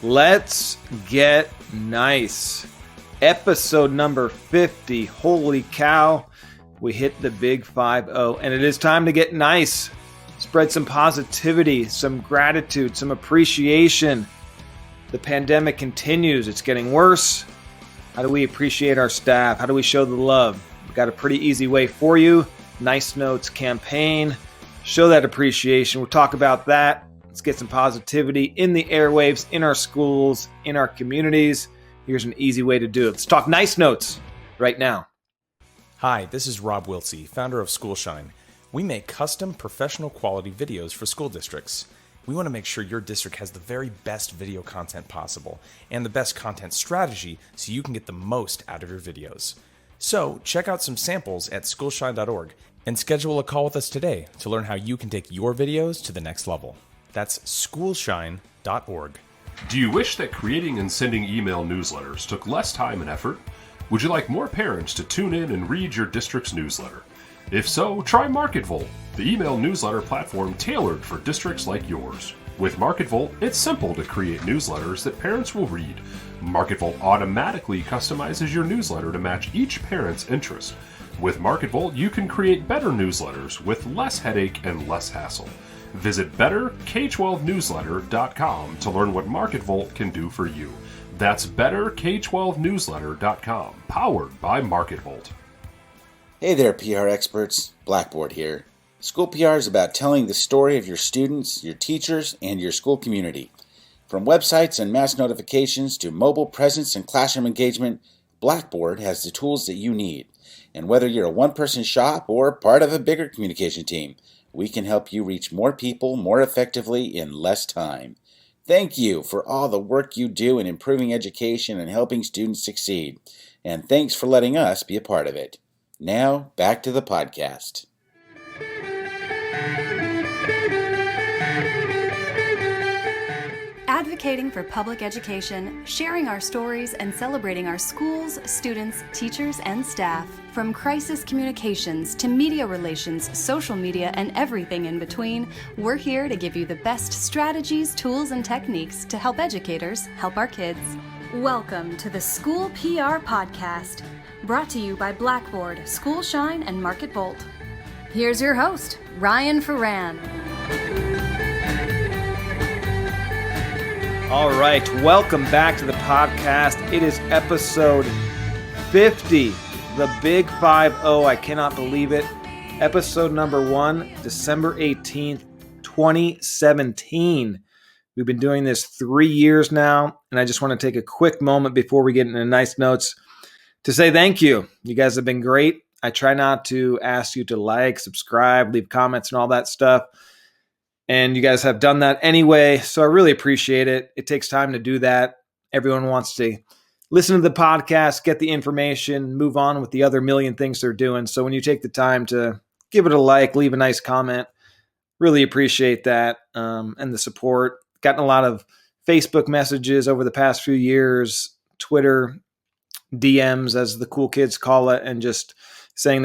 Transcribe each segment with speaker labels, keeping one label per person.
Speaker 1: Let's get nice. Episode number 50. Holy cow. We hit the big 5-0, and it is time to get nice. Spread some positivity, some gratitude, some appreciation. The pandemic continues. It's getting worse. How do we appreciate our staff? How do we show the love? We've got a pretty easy way for you. Nice Notes campaign. Show that appreciation. We'll talk about that. Let's get some positivity in the airwaves, in our schools, in our communities. Here's an easy way to do it. Let's talk Nice Notes right now.
Speaker 2: Hi, this is Rob Wiltsey, founder of Schoolshine. We make custom professional quality videos for school districts. We want to make sure your district has the very best video content possible and the best content strategy so you can get the most out of your videos. So check out some samples at schoolshine.org and schedule a call with us today to learn how you can take your videos to the next level. That's schoolshine.org.
Speaker 3: Do you wish that creating and sending email newsletters took less time and effort? Would you like more parents to tune in and read your district's newsletter? If so, try MarketVolt, the email newsletter platform tailored for districts like yours. With MarketVolt, it's simple to create newsletters that parents will read. MarketVolt automatically customizes your newsletter to match each parent's interest. With MarketVolt, you can create better newsletters with less headache and less hassle. Visit betterk12newsletter.com to learn what MarketVolt can do for you. That's betterk12newsletter.com, powered by MarketVolt.
Speaker 4: Hey there, PR experts. Blackboard here. School PR is about telling the story of your students, your teachers, and your school community. From websites and mass notifications to mobile presence and classroom engagement, Blackboard has the tools that you need. And whether you're a one-person shop or part of a bigger communication team, we can help you reach more people more effectively in less time. Thank you for all the work you do in improving education and helping students succeed. And thanks for letting us be a part of it. Now, back to the podcast.
Speaker 5: Advocating for public education, sharing our stories, and celebrating our schools, students, teachers, and staff. From crisis communications to media relations, social media, and everything in between, we're here to give you the best strategies, tools, and techniques to help educators help our kids. Welcome to the School PR Podcast, brought to you by Blackboard, Schoolshine, and MarketVolt. Here's your host, Ryan Ferran.
Speaker 1: All right, welcome back to the podcast. It is episode 50, the big 5-0. I cannot believe it. Episode number 1, December 18th, 2017. We've been doing this 3 years now, and I just want to take a quick moment before we get into Nice Notes to say thank you. You guys have been great. I try not to ask you to like, subscribe, leave comments, and all that stuff. And you guys have done that anyway, so I really appreciate it. It takes time to do that. Everyone wants to listen to the podcast, get the information, move on with the other million things they're doing. So when you take the time to give it a like, leave a nice comment, really appreciate that and the support. Gotten a lot of Facebook messages over the past few years, Twitter DMs, as the cool kids call it, and just saying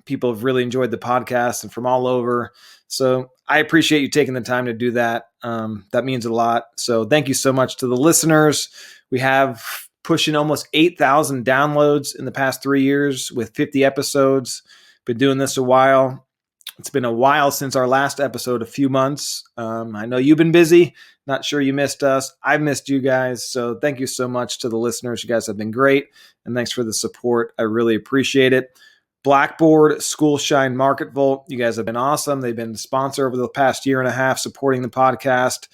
Speaker 1: people have really enjoyed the podcast and from all over. So I appreciate you taking the time to do that. That means a lot. So thank you so much to the listeners. We have pushing almost 8,000 downloads in the past 3 years with 50 episodes. Been doing this a while. It's been a while since our last episode, a few months. I know you've been busy. Not sure you missed us. I've missed you guys. So thank you so much to the listeners. You guys have been great. And thanks for the support. I really appreciate it. Blackboard, Schoolshine, MarketVolt, you guys have been awesome. They've been the sponsor over the past year and a half supporting the podcast,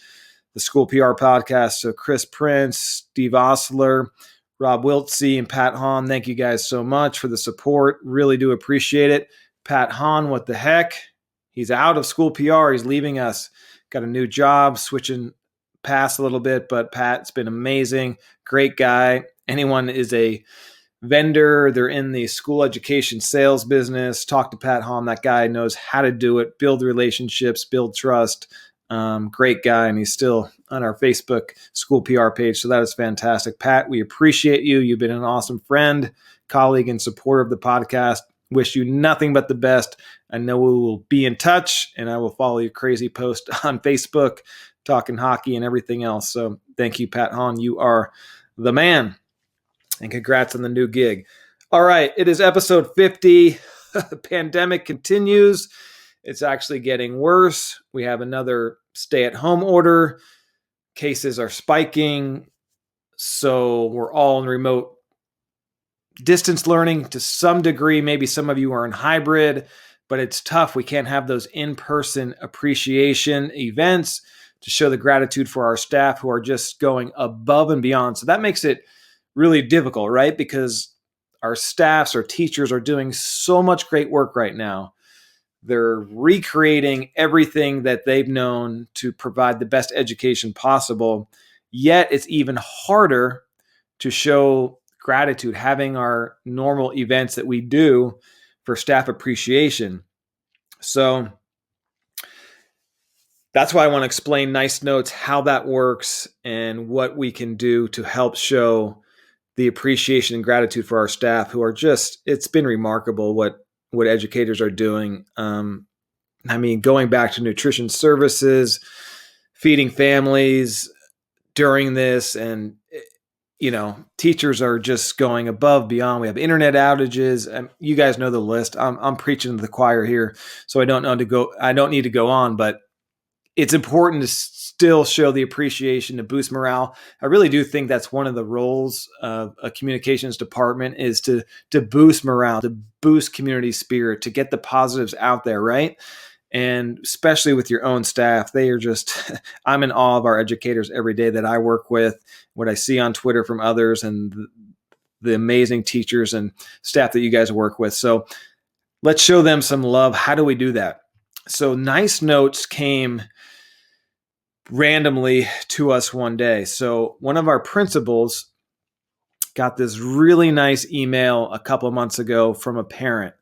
Speaker 1: the School PR podcast. So Chris Prince, Steve Osler, Rob Wiltsey, and Pat Hahn, thank you guys so much for the support. Really do appreciate it. Pat Hahn, what the heck? He's out of School PR. He's leaving us. Got a new job, switching paths a little bit, but Pat's been amazing. Great guy. Anyone is a vendor, they're in the school education sales business, talk to Pat Hahn. That guy knows how to do it, build relationships, build trust. Great guy, and he's still on our Facebook school PR page, so that is fantastic. Pat, we appreciate you. You've been an awesome friend, colleague, and supporter of the podcast. Wish you nothing but the best. I know we will be in touch, and I will follow your crazy post on Facebook. talking hockey and everything else. So thank you, Pat Hahn. You are the man. And congrats on the new gig. All right, it is episode 50. The pandemic continues. It's actually getting worse. We have another stay-at-home order. Cases are spiking. So we're all in remote distance learning to some degree. Maybe some of you are in hybrid, but it's tough. We can't have those in-person appreciation events to show the gratitude for our staff who are just going above and beyond. So that makes it really difficult, right? Because our staffs, our teachers are doing so much great work right now. They're recreating everything that they've known to provide the best education possible. Yet it's even harder to show gratitude, having our normal events that we do for staff appreciation. So that's why I want to explain Nice Notes, how that works, and what we can do to help show the appreciation and gratitude for our staff who are just, it's been remarkable what educators are doing. I mean, going back to nutrition services, feeding families during this, and teachers are just going above beyond. We have internet outages, and you guys know the list. I'm preaching to the choir here, so I don't need to go on, but it's important to still show the appreciation to boost morale. I really do think that's one of the roles of a communications department, is to boost morale, to boost community spirit, to get the positives out there, right? And especially with your own staff, they are just, I'm in awe of our educators every day that I work with, what I see on Twitter from others, and the amazing teachers and staff that you guys work with. So let's show them some love. How do we do that? So Nice Notes came randomly to us one day. So one of our principals got this really nice email a couple of months ago from a parent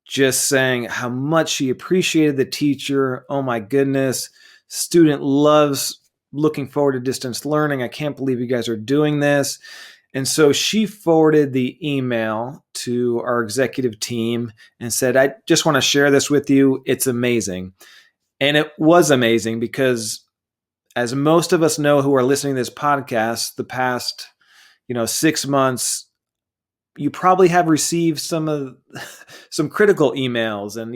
Speaker 1: just saying how much she appreciated the teacher. Oh my goodness, student loves looking forward to distance learning. I can't believe you guys are doing this. And so she forwarded the email to our executive team and said, I just want to share this with you. It's amazing. And it was amazing because, as most of us know who are listening to this podcast, the past 6 months, you probably have received some critical emails. And,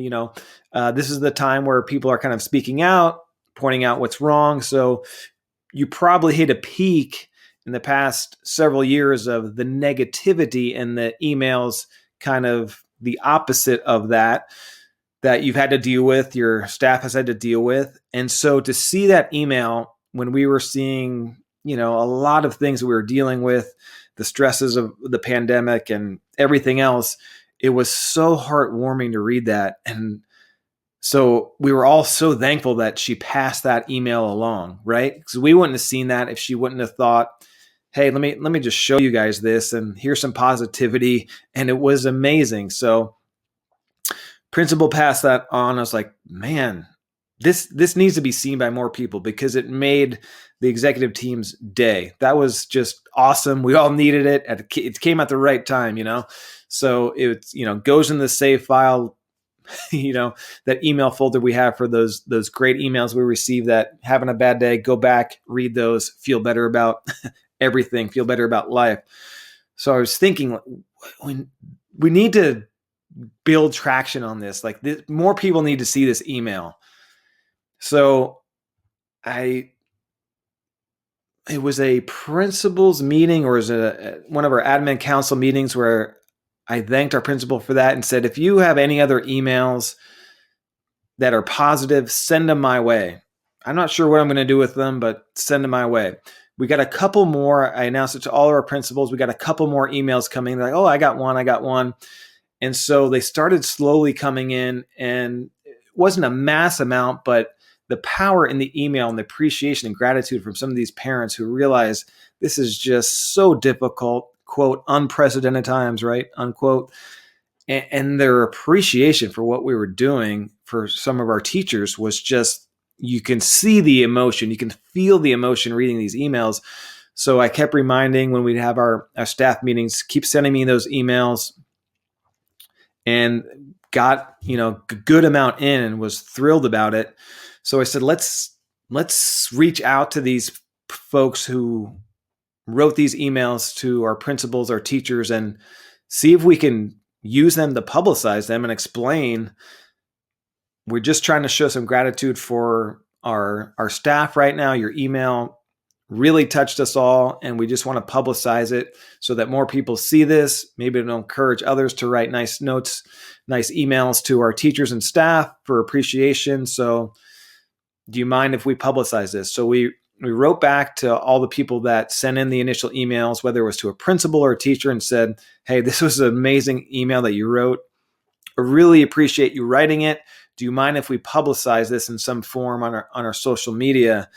Speaker 1: this is the time where people are kind of speaking out, pointing out what's wrong. So you probably hit a peak in the past several years of the negativity and the emails, kind of the opposite of that you've had to deal with, your staff has had to deal with. And so to see that email when we were seeing, a lot of things that we were dealing with, the stresses of the pandemic and everything else, it was so heartwarming to read that. And so we were all so thankful that she passed that email along, right? Because we wouldn't have seen that if she wouldn't have thought, hey, let me just show you guys this, and here's some positivity. And it was amazing. So principal passed that on. I was like, man, this needs to be seen by more people, because it made the executive team's day. That was just awesome. We all needed it. It came at the right time, So it, goes in the save file, that email folder we have for those great emails we receive, that having a bad day, go back, read those, feel better about everything, feel better about life. So I was thinking, we need to build traction on this. Like, more people need to see this email. So it was a principal's meeting, or is it one of our admin council meetings, where I thanked our principal for that and said, if you have any other emails that are positive, send them my way. I'm not sure what I'm going to do with them, but send them my way. We got a couple more. I announced it to all of our principals. We got a couple more emails coming. They're like, oh, I got one. And so they started slowly coming in, and it wasn't a mass amount, but the power in the email and the appreciation and gratitude from some of these parents who realize this is just so difficult, quote, unprecedented times, right, unquote. And their appreciation for what we were doing for some of our teachers was just, you can see the emotion, you can feel the emotion reading these emails. So I kept reminding, when we'd have our staff meetings, keep sending me those emails, and got, a good amount in and was thrilled about it. So I said, let's let's reach out to these folks who wrote these emails to our principals, our teachers, and see if we can use them to publicize them and explain. We're just trying to show some gratitude for our staff right now. Your email really touched us all, and we just want to publicize it so that more people see this. Maybe it'll encourage others to write nice notes, nice emails to our teachers and staff for appreciation. So do you mind if we publicize this? So we wrote back to all the people that sent in the initial emails, whether it was to a principal or a teacher, and said, hey, this was an amazing email that you wrote. I really appreciate you writing it. Do you mind if we publicize this in some form on our social media?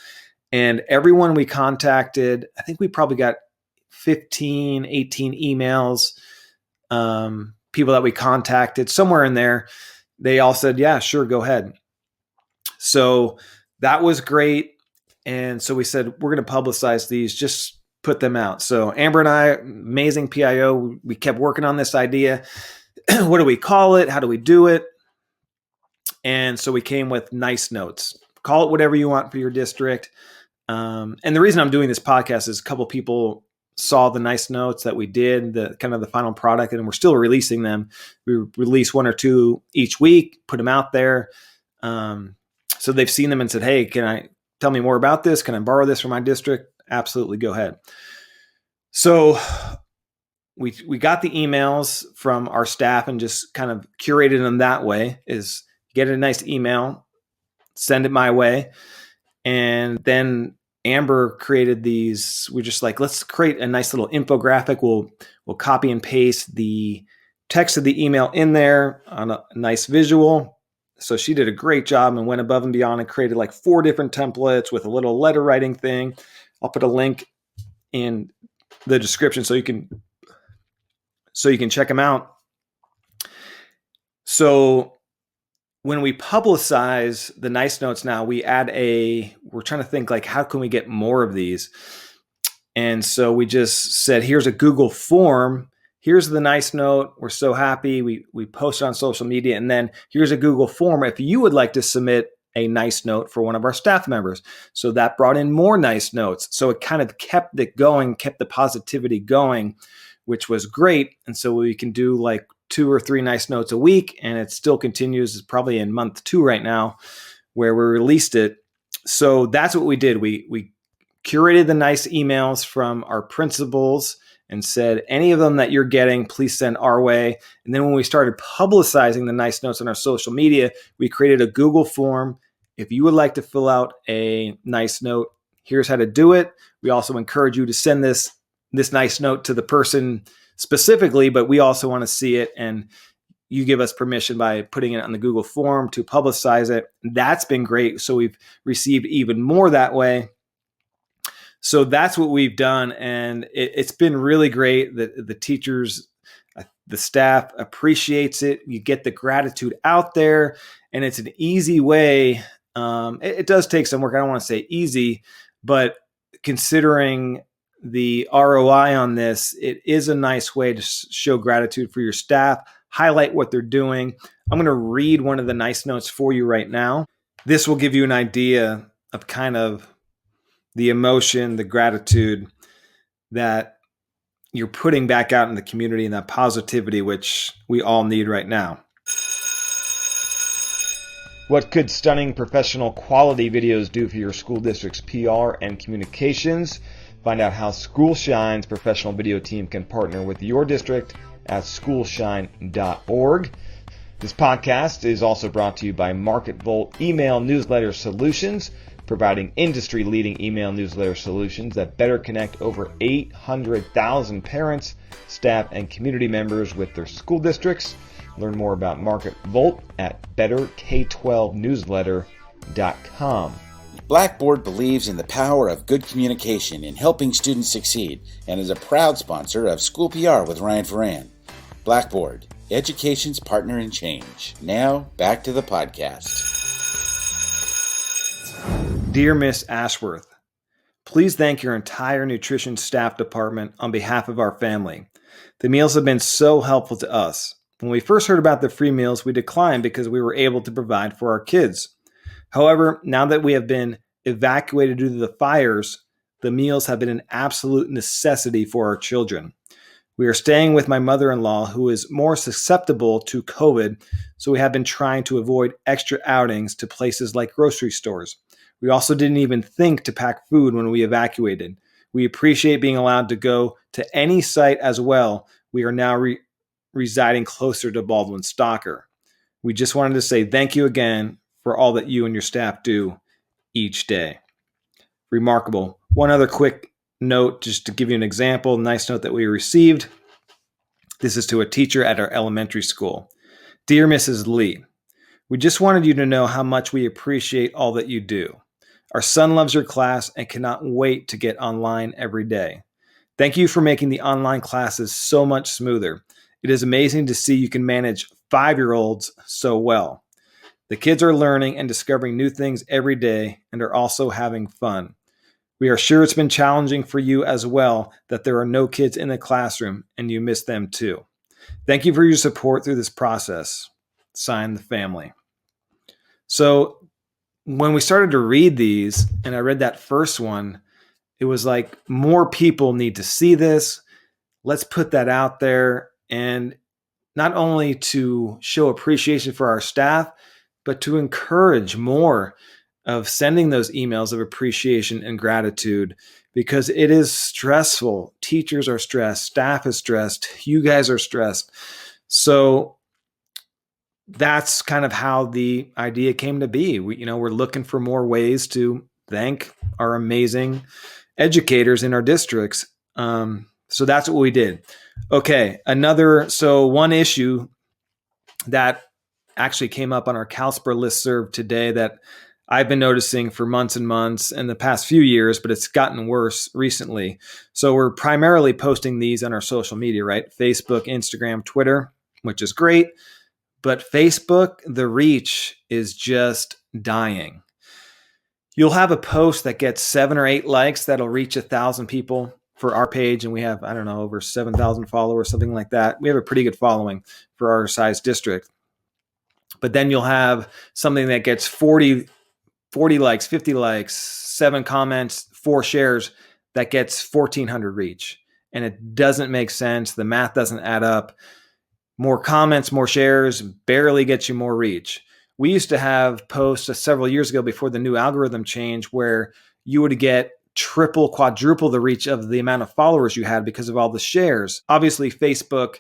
Speaker 1: And everyone we contacted, I think we probably got 15, 18 emails, people that we contacted, somewhere in there. They all said, yeah, sure, go ahead. So that was great. And so we said, we're going to publicize these, just put them out. So Amber and I, amazing PIO, we kept working on this idea. What do we call it? How do we do it? And so we came with nice notes. Call it whatever you want for your district. And the reason I'm doing this podcast is a couple people saw the nice notes that we did, the kind of the final product, and we're still releasing them. We release 1 or 2 each week, put them out there. So they've seen them and said, hey, tell me more about this? Can I borrow this from my district? Absolutely, go ahead. So we got the emails from our staff and just kind of curated them that way, is get a nice email, send it my way. And then Amber created these. We're just like, let's create a nice little infographic. We'll copy and paste the text of the email in there on a nice visual. So she did a great job and went above and beyond and created like 4 different templates with a little letter writing thing. I'll put a link in the description so you can check them out. So when we publicize the nice notes now, we're trying to think like, how can we get more of these? And so we just said, here's a Google form. Here's the nice note. We're so happy. We post it on social media. And then here's a Google form if you would like to submit a nice note for one of our staff members. So that brought in more nice notes. So it kind of kept it going, kept the positivity going, which was great. And so we can do like 2 or 3 nice notes a week, and it still continues. It's probably in month 2 right now where we released it. So that's what we did. We curated the nice emails from our principals and said, any of them that you're getting, please send our way. And then when we started publicizing the nice notes on our social media, we created a Google form. If you would like to fill out a nice note, here's how to do it. We also encourage you to send this nice note to the person specifically, but we also want to see it, and you give us permission by putting it on the Google form to publicize it. That's been great. So we've received even more that way. So that's what we've done, and it's been really great. The teachers, the staff appreciates it. You get the gratitude out there, and it's an easy way. It does take some work. I don't want to say easy, but considering the ROI on this, it is a nice way to show gratitude for your staff, highlight what they're doing. I'm going to read one of the nice notes for you right now. This will give you an idea of kind of the emotion, the gratitude that you're putting back out in the community, and that positivity, which we all need right now. What could stunning professional quality videos do for your school district's PR and communications? Find out how SchoolShine's professional video team can partner with your district at schoolshine.org. This podcast is also brought to you by MarketVolt Email Newsletter Solutions, providing industry-leading email newsletter solutions that better connect over 800,000 parents, staff, and community members with their school districts. Learn more about MarketVolt at betterK12newsletter.com.
Speaker 4: Blackboard believes in the power of good communication in helping students succeed and is a proud sponsor of School PR with Ryan Ferran. Blackboard, education's partner in change. Now, back to the podcast.
Speaker 1: Dear Miss Ashworth, please thank your entire nutrition staff department on behalf of our family. The meals have been so helpful to us. When we first heard about the free meals, we declined because we were able to provide for our kids. However, now that we have been evacuated due to the fires, the meals have been an absolute necessity for our children. We are staying with my mother-in-law, who is more susceptible to COVID, so we have been trying to avoid extra outings to places like grocery stores. We also didn't even think to pack food when we evacuated. We appreciate being allowed to go to any site as well. We are now residing closer to Baldwin Stalker. We just wanted to say thank you again for all that you and your staff do each day. Remarkable. One other quick note, just to give you an example, nice note that we received. This is to a teacher at our elementary school. Dear Mrs. Lee, we just wanted you to know how much we appreciate all that you do. Our son loves your class and cannot wait to get online every day. Thank you for making the online classes so much smoother. It is amazing to see you can manage 5-year-olds so well. The kids are learning and discovering new things every day and are also having fun. We are sure it's been challenging for you as well that there are no kids in the classroom and you miss them too. Thank you for your support through this process. Signed, the family. So when we started to read these, and I read that first one, it was like, more people need to see this. Let's put that out there. And not only to show appreciation for our staff, but to encourage more of sending those emails of appreciation and gratitude, because it is stressful. Teachers are stressed, staff is stressed, you guys are stressed. So that's kind of how the idea came to be. We're looking for more ways to thank our amazing educators in our districts. So that's what we did. Okay, one issue that actually came up on our CalSPRA listserv today that I've been noticing for months and months in the past few years, but it's gotten worse recently. So we're primarily posting these on our social media, right? Facebook, Instagram, Twitter, which is great. But Facebook, the reach is just dying. You'll have a post that gets 7 or 8 likes that'll reach 1,000 people for our page. And we have, over 7,000 followers, something like that. We have a pretty good following for our size district. But then you'll have something that gets 40 likes, 50 likes, 7 comments, 4 shares, that gets 1,400 reach. And it doesn't make sense. The math doesn't add up. More comments, more shares, barely gets you more reach. We used to have posts several years ago before the new algorithm change where you would get triple, quadruple the reach of the amount of followers you had because of all the shares. Obviously, Facebook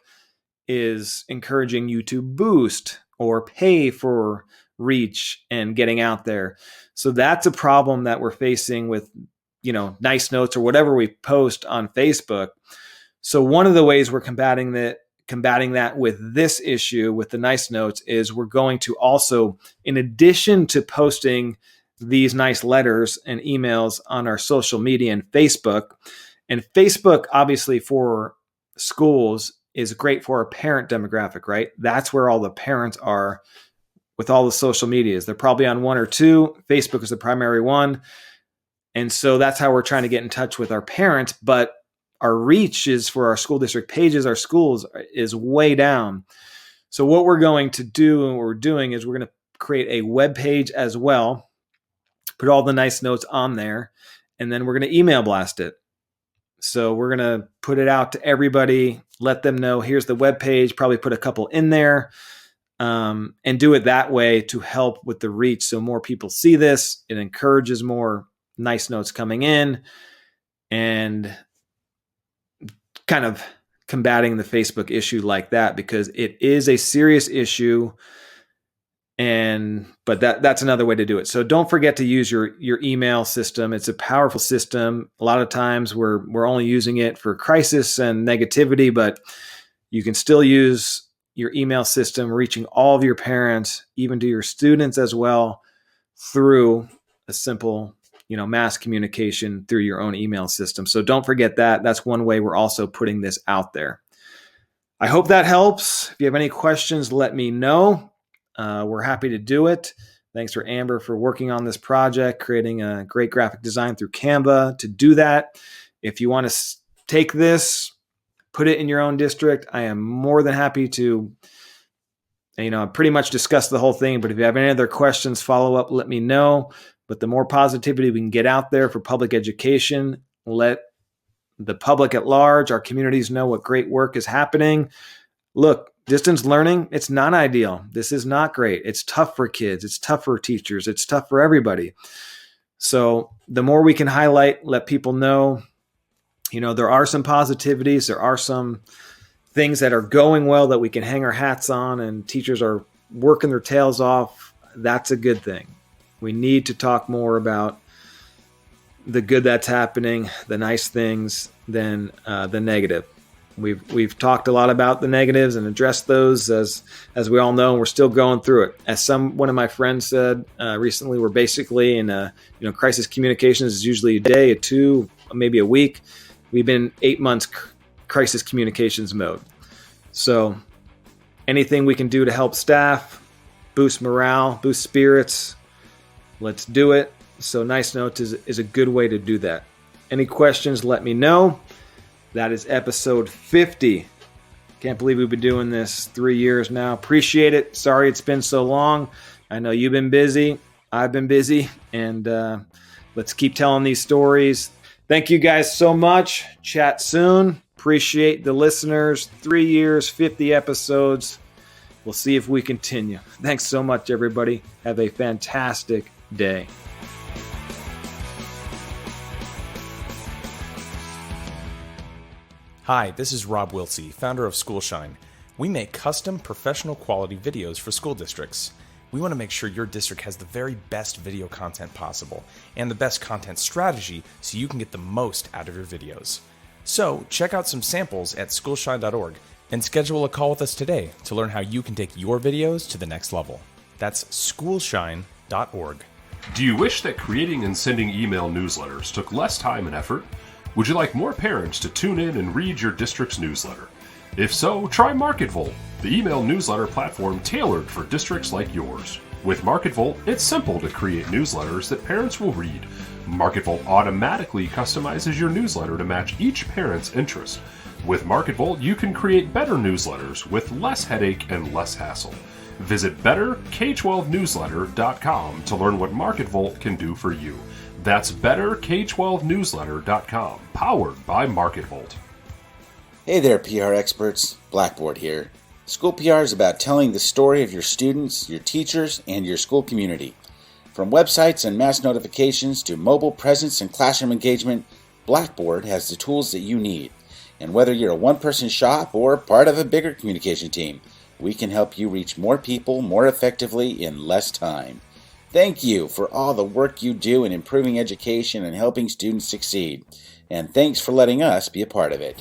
Speaker 1: is encouraging you to boost or pay for reach and getting out there. So that's a problem that we're facing with, nice notes or whatever we post on Facebook. So one of the ways we're combating that with this issue, with the nice notes, is we're going to also, in addition to posting these nice letters and emails on our social media and Facebook obviously for schools is great for our parent demographic, right? That's where all the parents are with all the social medias. They're probably on 1 or 2. Facebook is the primary one. And so that's how we're trying to get in touch with our parents. But our reach is for our school district pages, our schools, is way down. So what we're going to do and what we're doing is we're going to create a web page as well, put all the nice notes on there, and then we're going to email blast it. So we're going to put it out to everybody, let them know, here's the web page, probably put a couple in there, and do it that way to help with the reach. So more people see this, it encourages more nice notes coming in, and kind of combating the Facebook issue like that, because it is a serious issue. But that's another way to do it. So don't forget to use your email system. It's a powerful system. A lot of times we're only using it for crisis and negativity, but you can still use your email system, reaching all of your parents, even to your students as well, through a simple, mass communication through your own email system. So don't forget that. That's one way we're also putting this out there. I hope that helps. If you have any questions, let me know. We're happy to do it. Thanks for Amber for working on this project, creating a great graphic design through Canva to do that. If you want to take this, put it in your own district, I am more than happy to, pretty much discuss the whole thing. But if you have any other questions, follow up, let me know. But the more positivity we can get out there for public education, let the public at large, our communities know what great work is happening. Look, distance learning, it's not ideal. This is not great. It's tough for kids. It's tough for teachers. It's tough for everybody. So the more we can highlight, let people know, there are some positivities. There are some things that are going well that we can hang our hats on, and teachers are working their tails off. That's a good thing. We need to talk more about the good that's happening, the nice things, than the negative. We've talked a lot about the negatives and addressed those, as we all know. We're still going through it. As one of my friends said recently, we're basically in crisis communications is usually a day, 2, maybe a week. We've been 8 months crisis communications mode. So anything we can do to help staff, boost morale, boost spirits, let's do it. So Nice Notes is a good way to do that. Any questions, let me know. That is episode 50. Can't believe we've been doing this 3 years now. Appreciate it. Sorry it's been so long. I know you've been busy. I've been busy. And let's keep telling these stories. Thank you guys so much. Chat soon. Appreciate the listeners. 3 years, 50 episodes. We'll see if we continue. Thanks so much, everybody. Have a fantastic day.
Speaker 2: Hi, this is Rob Wiltsey, founder of Schoolshine. We make custom professional quality videos for school districts. We want to make sure your district has the very best video content possible and the best content strategy so you can get the most out of your videos. So check out some samples at schoolshine.org and schedule a call with us today to learn how you can take your videos to the next level. That's schoolshine.org.
Speaker 3: Do you wish that creating and sending email newsletters took less time and effort? Would you like more parents to tune in and read your district's newsletter? If so, try MarketVolt, the email newsletter platform tailored for districts like yours. With MarketVolt, it's simple to create newsletters that parents will read. MarketVolt automatically customizes your newsletter to match each parent's interest. With MarketVolt, you can create better newsletters with less headache and less hassle. Visit betterk12newsletter.com to learn what MarketVolt can do for you. That's betterk12newsletter.com, powered by MarketVolt.
Speaker 4: Hey there, PR experts. Blackboard here. School PR is about telling the story of your students, your teachers, and your school community. From websites and mass notifications to mobile presence and classroom engagement, Blackboard has the tools that you need. And whether you're a one-person shop or part of a bigger communication team, we can help you reach more people more effectively in less time. Thank you for all the work you do in improving education and helping students succeed. And thanks for letting us be a part of it.